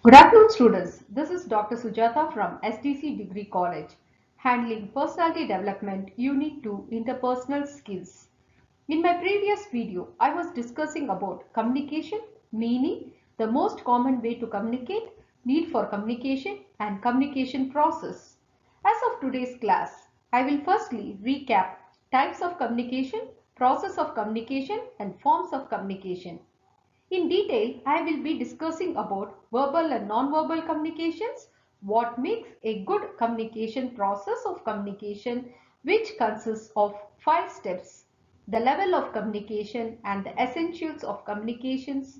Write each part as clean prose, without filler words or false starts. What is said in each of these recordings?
Good afternoon, students. This is Dr. Sujata from SDC Degree College, handling personality development Unit 2 interpersonal skills. In my previous video, I was discussing about communication, meaning the most common way to communicate, need for communication, and communication process. As of today's class, I will firstly recap types of communication, process of communication, and forms of communication. In detail, I will be discussing about verbal and non-verbal communications, what makes a good communication process of communication, which consists of 5 steps, the level of communication and the essentials of communications,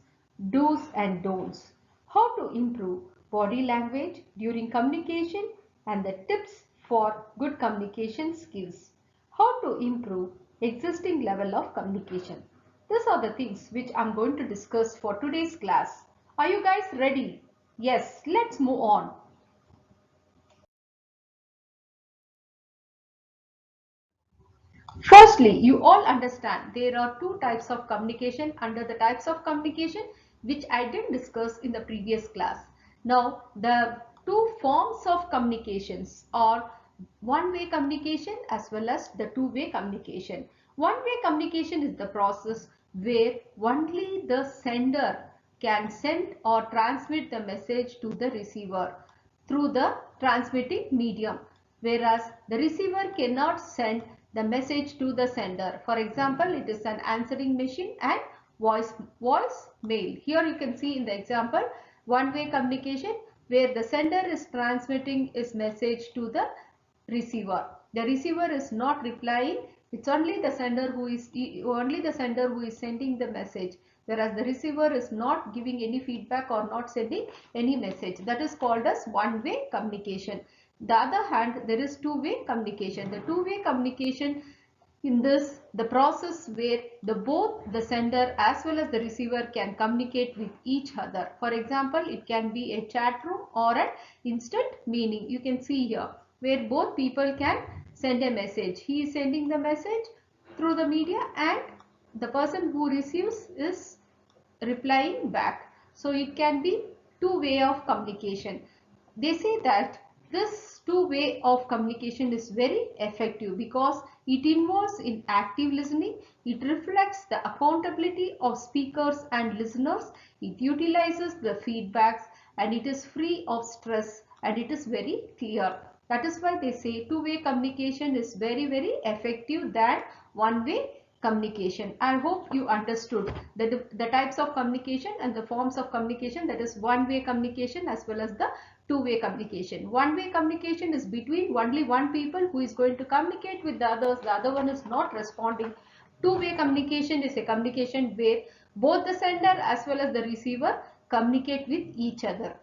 do's and don'ts, how to improve body language during communication and the tips for good communication skills, how to improve existing level of communication. These are the things which I'm going to discuss for today's class. Are you guys ready? Yes, let's move on. Firstly, you all understand there are two types of communication under the types of communication which I didn't discuss in the previous class. Now, the two forms of communications are one-way communication as well as the two-way communication. One-way communication is the process where only the sender can send or transmit the message to the receiver through the transmitting medium, whereas the receiver cannot send the message to the sender. For example, it is an answering machine and voice mail. Here you can see in the example one-way communication where the sender is transmitting his message to the receiver. The receiver is not replying. It's only the sender who is sending the message, whereas the receiver is not giving any feedback or not sending any message. That is called as one-way communication. The other hand, there is two-way communication. The two-way communication, in this, the process where both the sender as well as the receiver can communicate with each other. For example, it can be a chat room or an instant meaning. You can see here where both people can send a message. He is sending the message through the media and the person who receives is replying back. So it can be two way of communication. They say that this two way of communication is very effective because it involves in active listening, it reflects the accountability of speakers and listeners, it utilizes the feedbacks, and it is free of stress, and it is very clear. That is why they say two-way communication is very effective than one-way communication. I hope you understood the types of communication and the forms of communication, that is one-way communication as well as the two-way communication. One-way communication is between only one people who is going to communicate with the others. The other one is not responding. Two-way communication is a communication where both the sender as well as the receiver communicate with each other.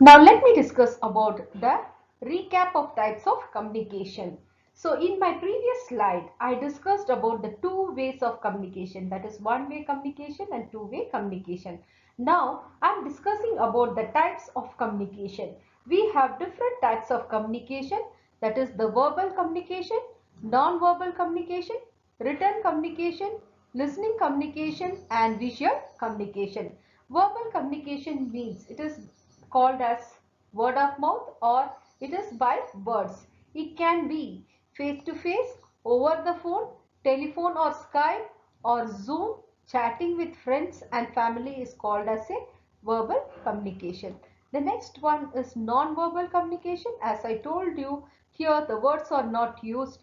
Now let me discuss about the recap of types of communication. So in my previous slide, I discussed about the two ways of communication, that is one-way communication and two-way communication. Now I am discussing about the types of communication. We have different types of communication, that is the verbal communication, non-verbal communication, written communication, listening communication and visual communication. Verbal communication means it is called as word of mouth or it is by words. It can be face to face, over the phone, telephone or Skype or Zoom. Chatting with friends and family is called as a verbal communication. The next one is non-verbal communication. As I told you, here the words are not used,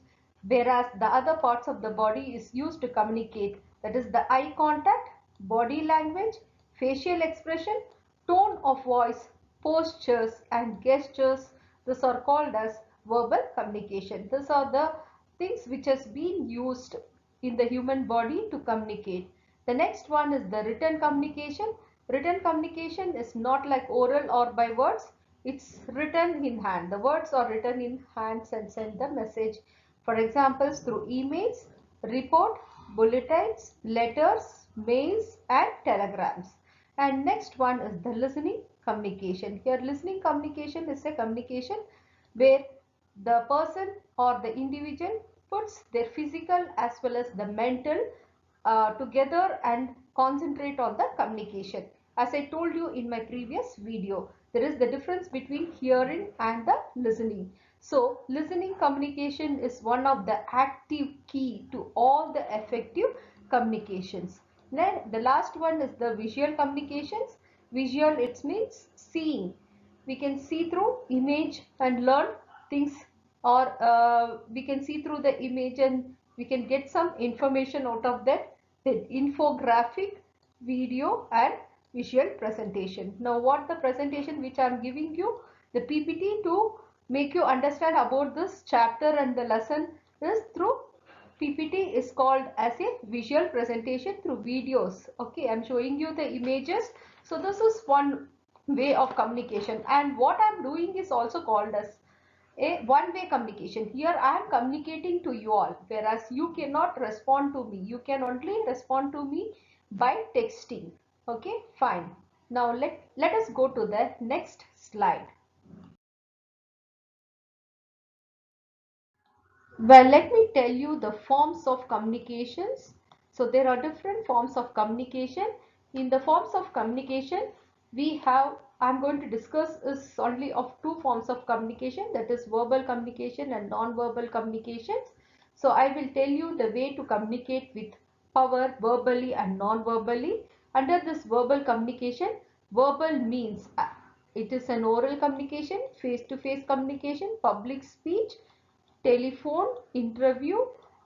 whereas the other parts of the body is used to communicate. That is the eye contact, body language, facial expression, tone of voice, postures and gestures. These are called as verbal communication. These are the things which has been used in the human body to communicate. The next one is the written communication. Written communication is not like oral or by words. It's written in hand. The words are written in hands and send the message. For examples, through emails, report, bulletins, letters, mails and telegrams. And next one is the listening communication. Here listening communication is a communication where the person or the individual puts their physical as well as the mental together and concentrate on the communication. As I told you in my previous video, there is the difference between hearing and the listening. So listening communication is one of the active key to all the effective communications. Then the last one is the visual communications. Visual, it means seeing. We can see through image and learn things, or we can see through the image and we can get some information out of that. The infographic, video and visual presentation. Now what the presentation which I am giving you, the PPT, to make you understand about this chapter and the lesson is through PPT, is called as a visual presentation through videos. Okay, I'm showing you the images. So this is one way of communication, and what I'm doing is also called as a one-way communication. Here I am communicating to you all, whereas you cannot respond to me. You can only respond to me by texting. Okay, fine. Now let us go to the next slide. Well, let me tell you the forms of communications. So there are different forms of communication. In the forms of communication, we have, I'm going to discuss is only of two forms of communication, that is verbal communication and non-verbal communications. So I will tell you the way to communicate with power verbally and non-verbally. Under this verbal communication, verbal means it is an oral communication, face-to-face communication, public speech, telephone, interview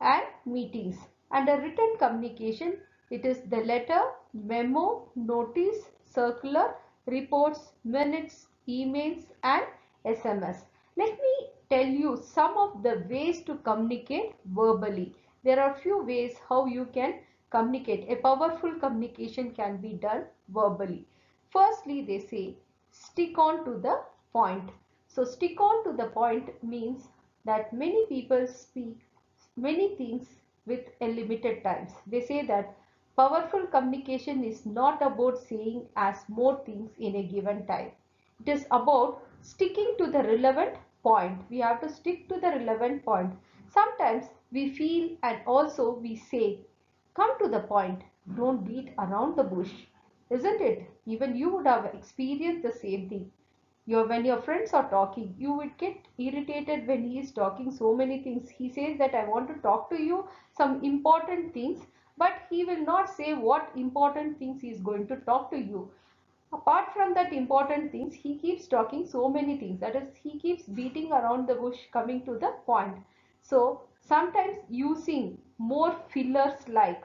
and meetings. Under written communication, it is the letter, memo, notice, circular, reports, minutes, emails and SMS. Let me tell you some of the ways to communicate verbally. There are few ways how you can communicate. A powerful communication can be done verbally. Firstly, they say stick on to the point. So stick on to the point means that many people speak many things with a limited times. They say that powerful communication is not about saying as more things in a given time. It is about sticking to the relevant point. We have to stick to the relevant point. Sometimes we feel and also we say, come to the point, don't beat around the bush. Isn't it? Even you would have experienced the same thing. When your friends are talking, you would get irritated when he is talking so many things. He says that I want to talk to you some important things, but he will not say what important things he is going to talk to you. Apart from that important things, he keeps talking so many things. That is, he keeps beating around the bush, coming to the point. So sometimes using more fillers like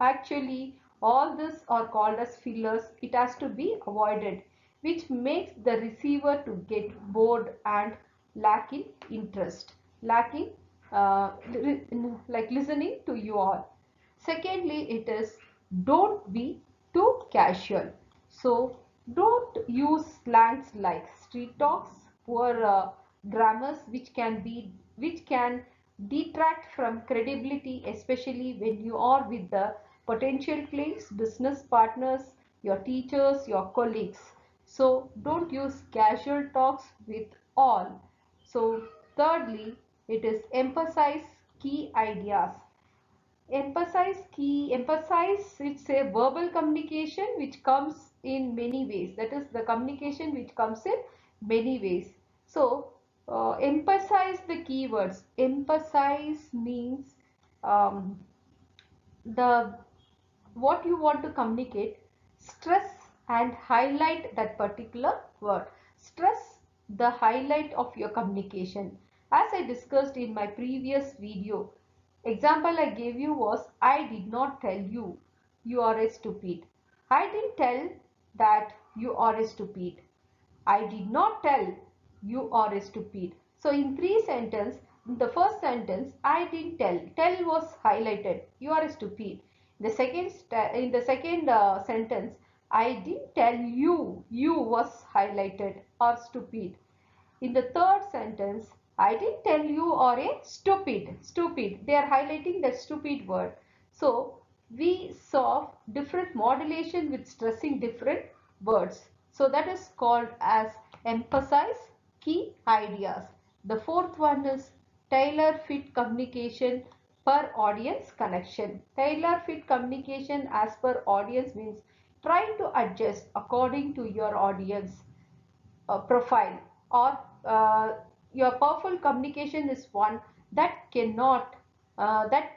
actually, all this are called as fillers. It has to be avoided, which makes the receiver to get bored and lack in interest, lacking like listening to you all. Secondly, it is don't be too casual. So don't use slangs like street talks, poor grammars, which can detract from credibility, especially when you are with the potential clients, business partners, your teachers, your colleagues. So don't use casual talks with all. So thirdly, it is emphasize key ideas. Emphasize, it's a verbal communication which comes in many ways. That is the communication which comes in many ways. So emphasize the keywords. Emphasize means um, the what you want to communicate, stress and highlight that particular word. Stress the highlight of your communication. As I discussed in my previous video, example I gave you was, I did not tell you you are a stupid. I didn't tell that you are a stupid. I did not tell you are stupid. So in three sentences, in the first sentence, I didn't tell. Tell was highlighted. You are stupid. In the second sentence, I didn't tell you. You was highlighted or stupid. In the third sentence, I didn't tell you or a stupid. Stupid. They are highlighting the stupid word. So we saw different modulation with stressing different words. So that is called as emphasize key ideas. The fourth one is tailor fit communication. per audience connection. Tailor fit communication as per audience means try to adjust according to your audience profile, or your powerful communication is one that cannot that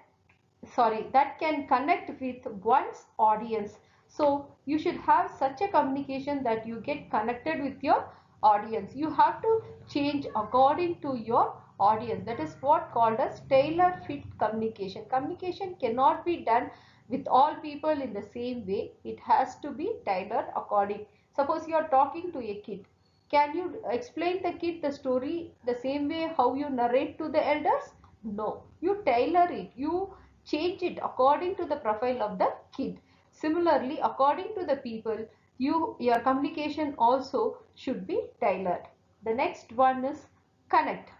that can connect with one's audience. So you should have such a communication that you get connected with your audience. You have to change according to your audience. That is what called as tailor fit communication. Communication cannot be done with all people in the same way. It has to be tailored according. Suppose you are talking to a kid, can you explain the kid the story the same way how you narrate to the elders? No, you tailor it. You change it according to the profile of the kid. Similarly, according to the people, your communication also should be tailored. The next one is connect.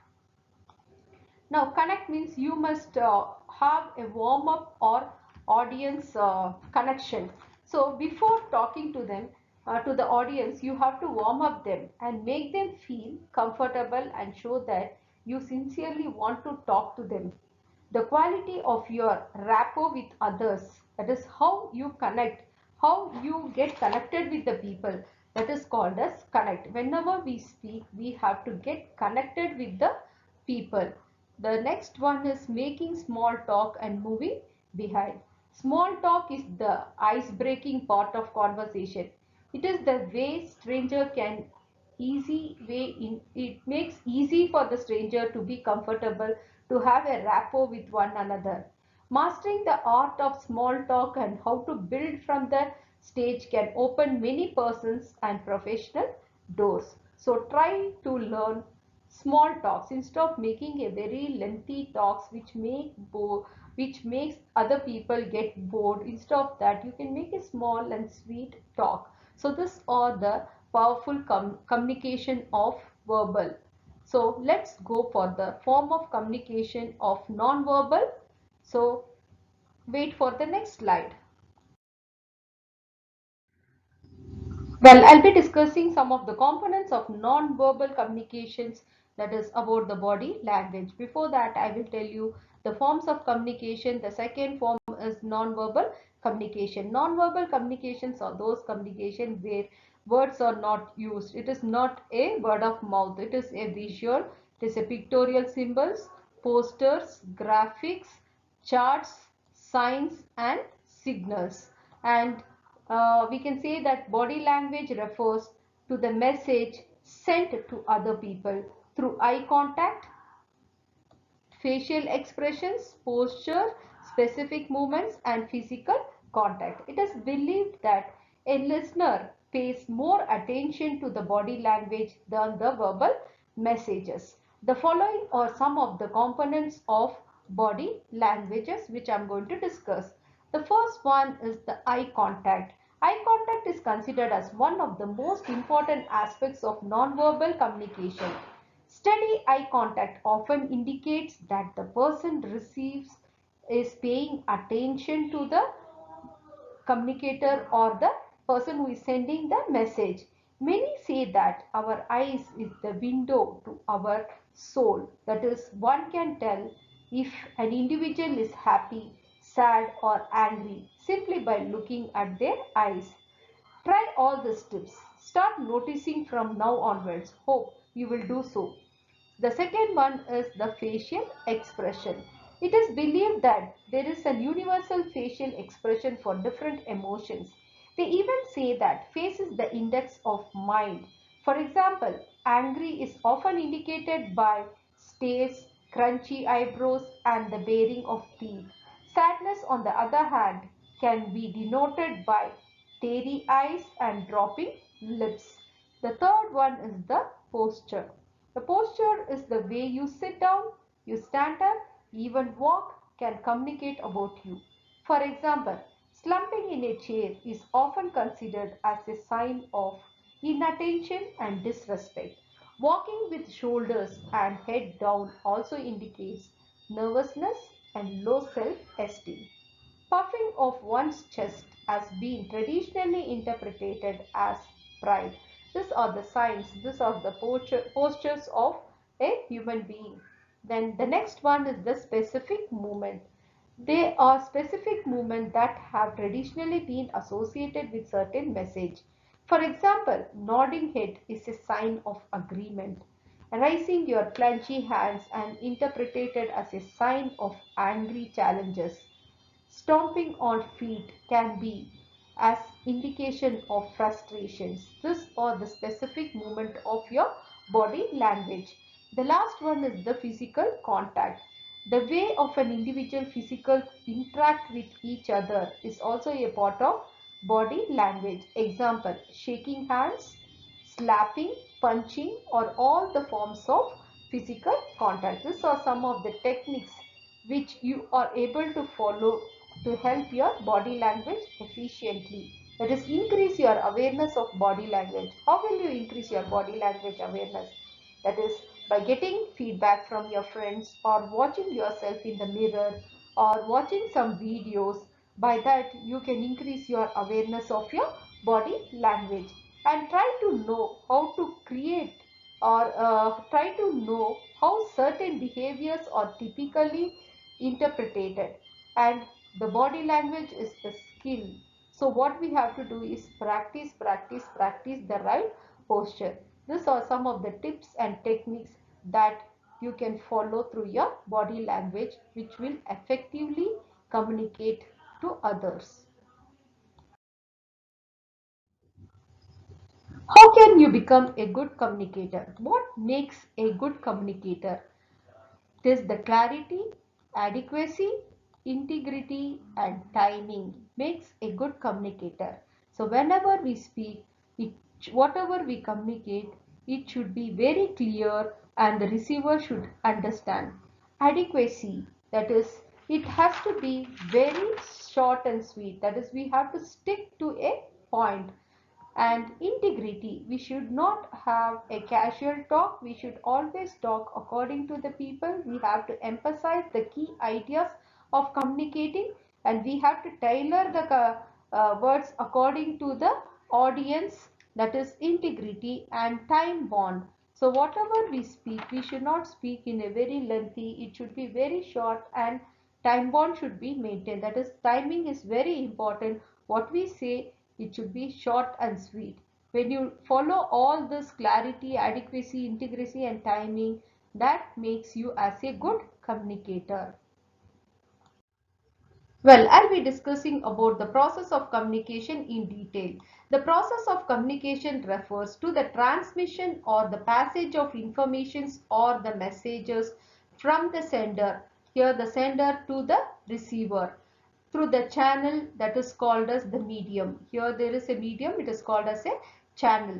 Now, connect means you must have a warm up or audience connection. So, before talking to them, to the audience, you have to warm up them and make them feel comfortable and show that you sincerely want to talk to them. The quality of your rapport with others, that is how you connect, how you get connected with the people, that is called as connect. Whenever we speak, we have to get connected with the people. The next one is making small talk and moving behind. Small talk is the ice breaking part of conversation. It is the way stranger can easy way in it makes easy for the stranger to be comfortable, to have a rapport with one another. Mastering the art of small talk and how to build from the stage can open many persons and professional doors. So try to learn small talks instead of making a very lengthy talks which makes other people get bored. Instead of that, you can make a small and sweet talk. So this are the powerful communication of verbal. So let's go for the form of communication of non-verbal. So wait for the next slide. Well, I'll be discussing some of the components of non-verbal communications, that is about the body language. Before that, I will tell you the forms of communication. The second form is non-verbal communication. Non-verbal communications are those communication where words are not used. It is not a word of mouth. It is a visual. It is a pictorial symbols, posters, graphics, charts, signs and signals. And we can say that body language refers to the message sent to other people through eye contact, facial expressions, posture, specific movements and physical contact. It is believed that a listener pays more attention to the body language than the verbal messages. The following are some of the components of body languages which I am going to discuss. The first one is the eye contact. Eye contact is considered as one of the most important aspects of non-verbal communication. Steady eye contact often indicates that the person receives is paying attention to the communicator or the person who is sending the message. Many say that our eyes is the window to our soul. That is, one can tell if an individual is happy, sad or angry simply by looking at their eyes. Try all these tips. Start noticing from now onwards. Hope you will do so. The second one is the facial expression. It is believed that there is a universal facial expression for different emotions. They even say that face is the index of mind. For example, angry is often indicated by stares, crunchy eyebrows, and the baring of teeth. Sadness, on the other hand, can be denoted by teary eyes and dropping lips. The third one is the posture. The posture is the way you sit down, you stand up, even walk can communicate about you. For example, slumping in a chair is often considered as a sign of inattention and disrespect. Walking with shoulders and head down also indicates nervousness and low self-esteem. Puffing of one's chest has been traditionally interpreted as pride. These are the signs, these are the postures of a human being. Then the next one is the specific movement. They are specific movements that have traditionally been associated with certain message. For example, nodding head is a sign of agreement. Raising your clenchy hands and interpreted as a sign of angry challenges. Stomping on feet can be as indication of frustrations. This or the specific movement of your body language. The last one is the physical contact. The way of an individual physical interact with each other is also a part of body language. Example, shaking hands, slapping, punching or all the forms of physical contact. These are some of the techniques which you are able to follow to help your body language efficiently. That is, increase your awareness of body language. How will you increase your body language awareness? That is by getting feedback from your friends or watching yourself in the mirror or watching some videos. By that you can increase your awareness of your body language and try to know how to create or try to know how certain behaviors are typically interpreted, and the body language is the skill. So what we have to do is practice the right posture. These are some of the tips and techniques that you can follow through your body language, which will effectively communicate to others. How can you become a good communicator? What makes a good communicator? It is the clarity, adequacy, integrity and timing makes a good communicator. So whenever we speak, it, whatever we communicate, it should be very clear and the receiver should understand. Adequacy, that is, it has to be very short and sweet. That is, we have to stick to a point. And integrity, we should not have a casual talk. We should always talk according to the people. We have to emphasize the key ideas of communicating, and we have to tailor the words according to the audience. That is integrity and time bond. So whatever we speak, we should not speak in a very lengthy. It should be very short, and time bond should be maintained. That is, timing is very important. What we say, it should be short and sweet. When you follow all this clarity, adequacy, integrity and timing, that makes you as a good communicator. Well, I'll be discussing about the process of communication in detail. The process of communication refers to the transmission or the passage of informations or the messages from the sender, here the sender, to the receiver through the channel that is called as the medium. Here there is a medium, it is called as a channel.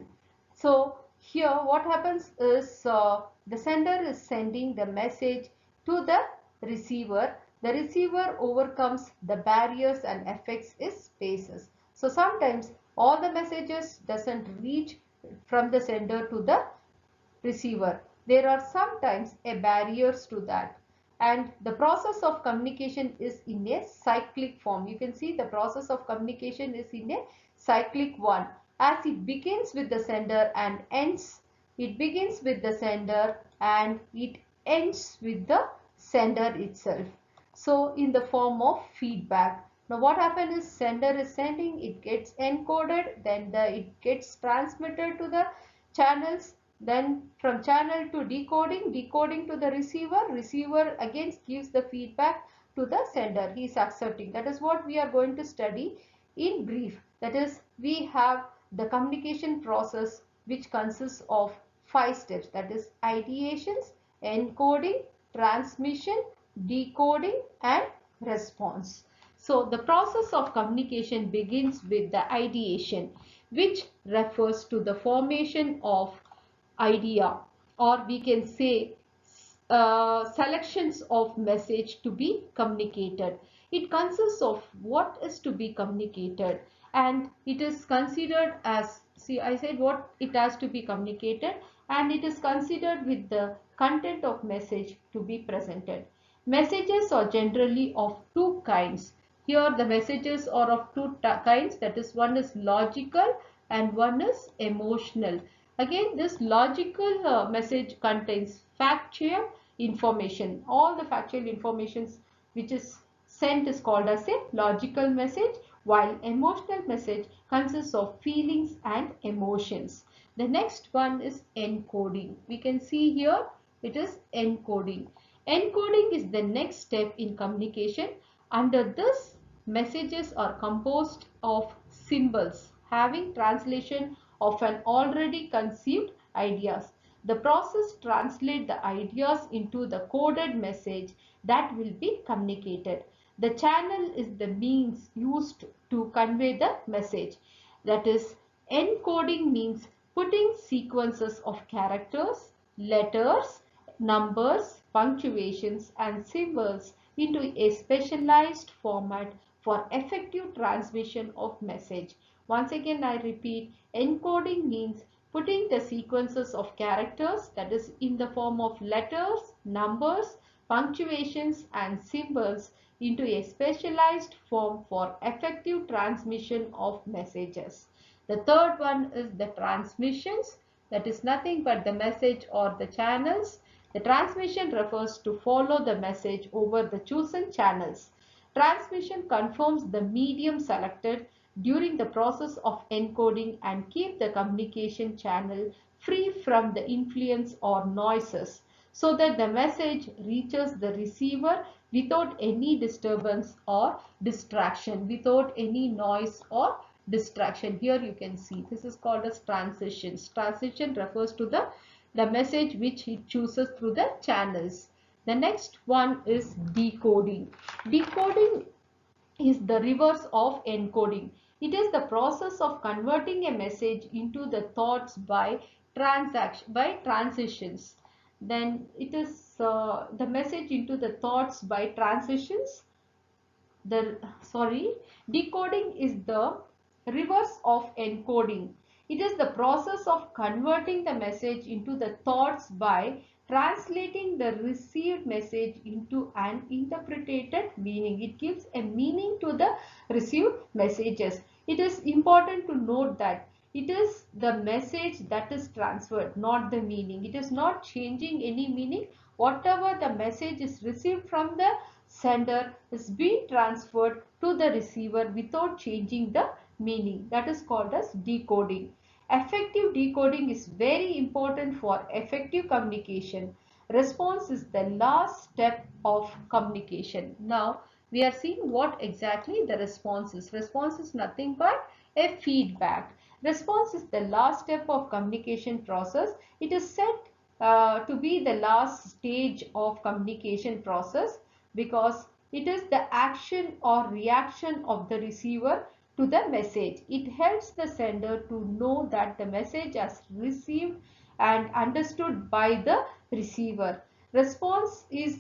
So here what happens is the sender is sending the message to the receiver. The receiver overcomes the barriers and affects its spaces. So sometimes all the messages doesn't reach from the sender to the receiver. There are sometimes a barriers to that, and the process of communication is in a cyclic form. You can see the process of communication is in a cyclic one, as it begins with the sender and ends. It begins with the sender and it ends with the sender itself. So in the form of feedback. Now what happens is sender is sending, it gets encoded, then it gets transmitted to the channels, then from channel to decoding, decoding to the receiver, receiver again gives the feedback to the sender. He is accepting. That is what we are going to study in brief. That is, we have the communication process which consists of 5 steps. That is ideations, encoding, transmission, decoding and response. So the process of communication begins with the ideation, which refers to the formation of idea, or we can say selections of message to be communicated. It consists of what is to be communicated, and it is considered as, see, I said what it has to be communicated, and it is considered with the content of message to be presented. Messages are generally of two kinds. Here the messages are of two kinds, that is, one is logical and one is emotional. Again, this logical message contains factual information, all the factual informations which is sent is called as a logical message, while emotional message consists of feelings and emotions. The next one is encoding. We can see here it is encoding. Encoding is the next step in communication. Under this, messages are composed of symbols having translation of an already conceived ideas. The process translates the ideas into the coded message that will be communicated. The channel is the means used to convey the message. That is, encoding means putting sequences of characters, letters, numbers, punctuations and symbols into a specialized format for effective transmission of message. Once again I repeat, encoding means putting the sequences of characters, that is in the form of letters, numbers, punctuations and symbols into a specialized form for effective transmission of messages. The third one is the transmissions, that is nothing but the message or the channels. The transmission refers to follow the message over the chosen channels. Transmission confirms the medium selected during the process of encoding and keep the communication channel free from the influence or noises, so that the message reaches the receiver without any disturbance or distraction, without any noise or distraction. Here you can see this is called as transitions. Transition refers to the message which it chooses through the channels. The next one is decoding. Decoding is the reverse of encoding. It is the process of converting a message into the thoughts by transitions. Then it is the message into the thoughts by transitions. Decoding is the reverse of encoding. It is the process of converting the message into the thoughts by translating the received message into an interpreted meaning. It gives a meaning to the received messages. It is important to note that it is the message that is transferred, not the meaning. It is not changing any meaning. Whatever the message is received from the sender is being transferred to the receiver without changing the meaning. That is called as decoding. Effective decoding is very important for effective communication. Response is the last step of communication. Now we are seeing what exactly the response is. Response is nothing but a feedback. Response is the last step of communication process. It is said to be the last stage of communication process because it is the action or reaction of the receiver to the message. It helps the sender to know that the message is received and understood by the receiver. Response is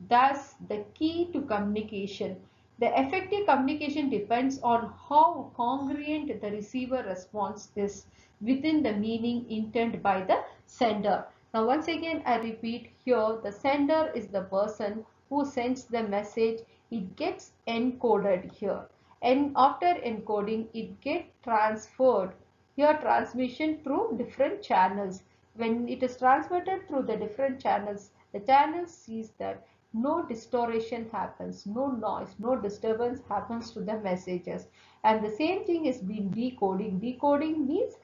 thus the key to communication. The effective communication depends on how congruent the receiver response is within the meaning intended by the sender. Now once again I repeat, here the sender is the person who sends the message. It gets encoded here, and after encoding it gets transferred. Here transmission through different channels. When it is transmitted through the different channels, the channel sees that no distortion happens, no noise, no disturbance happens to the messages. And the same thing is being decoding. Decoding means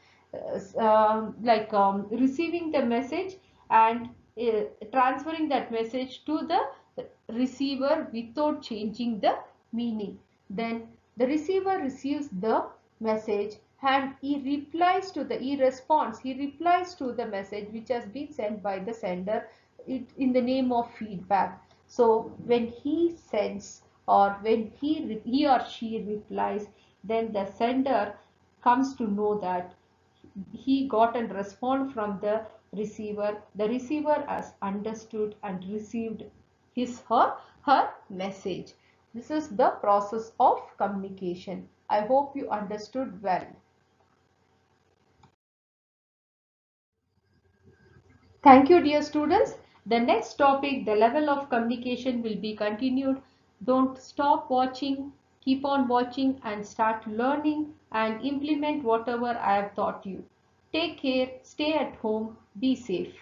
receiving the message and transferring that message to the receiver without changing the meaning. Then the receiver receives the message and he responds to the message which has been sent by the sender in the name of feedback. So when he sends or when he or she replies, then the sender comes to know that he got a response from the receiver. The receiver has understood and received his or her message. This is the process of communication. I hope you understood well. Thank you, dear students. The next topic, the level of communication, will be continued. Don't stop watching. Keep on watching and start learning and implement whatever I have taught you. Take care. Stay at home. Be safe.